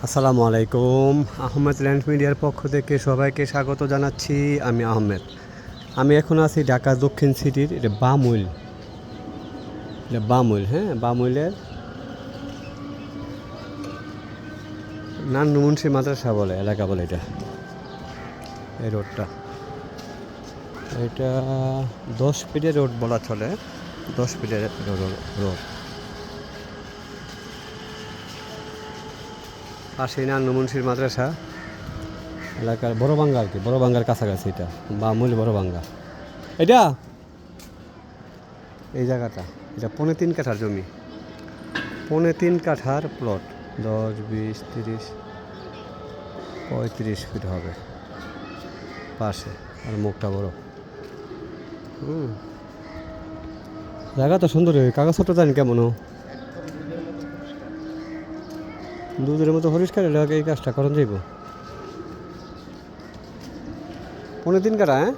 আসসালামু আলাইকুম। আহমেদ ল্যান্ড মিডিয়ার পক্ষ থেকে সবাইকে স্বাগত জানাচ্ছি। আমি আহমেদ। আমি এখন আছি ঢাকা দক্ষিণ সিটির বামুল, হ্যাঁ, বামুলের নান্নু মুন্সি মাদ্রাসা বলে এলাকা বলে এটা, এই রোডটা। এটা 10 ফিটের রোড বলা চলে, 10 ফিটের রোড। পাশে নান্নু মুন্সির মাদ্রাসা এলাকার বড় বাঙ্গা আর কি, বড় বাঙ্গার কাছাকাছি এটা, বামুল বড় বাঙ্গা। এটা এই জায়গাটা, এটা 3.5 কাঠার জমি, 3.5 কাঠার প্লট। 10, 20, 30, 35 ফিট হবে পাশে, আর মুখটা বড়। জায়গা তো সুন্দর, কাগজপত্র জানি কেমন দুধের মতো পরিষ্কার এলাকা। এই কাজটা করেন যাইব 3.5 কাঠা, হ্যাঁ,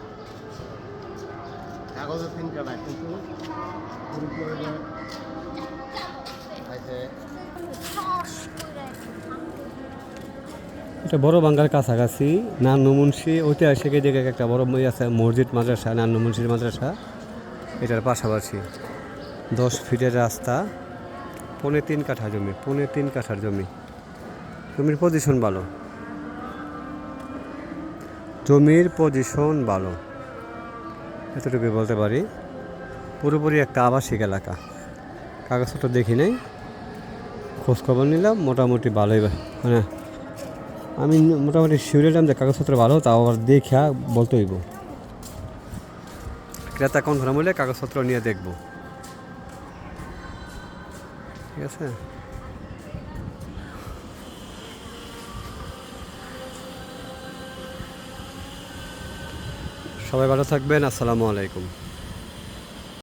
এটা বড় বাঙ্গার কাছাকাছি নান্নু মুন্সি ঐতিহাসিক এই জায়গায় একটা বড় আছে মসজিদ মাদ্রাসা, নান্নু মুন্সির মাদ্রাসা। এটার পাশাপাশি 10 ফিটের রাস্তা, 3.5 কাঠা জমি, 3.5 কাঠার জমি। জমির পজিশন ভালো, জমির পজিশন ভালো, এতটুকু বলতে পারি। পুরোপুরি একটা আবাসিক এলাকা। কাগজপত্র দেখি নাই, খোঁজখবর নিলাম, মোটামুটি ভালোই। মানে আমি মোটামুটি শিউরে এলাম যে কাগজপত্র ভালো, তাও আবার দেখা বলতে হইব। ক্রেতা কনফার্ম হলে কাগজপত্র নিয়ে দেখব, ঠিক আছে। সবাই ভালো থাকবেন। আসসালামু আলাইকুম।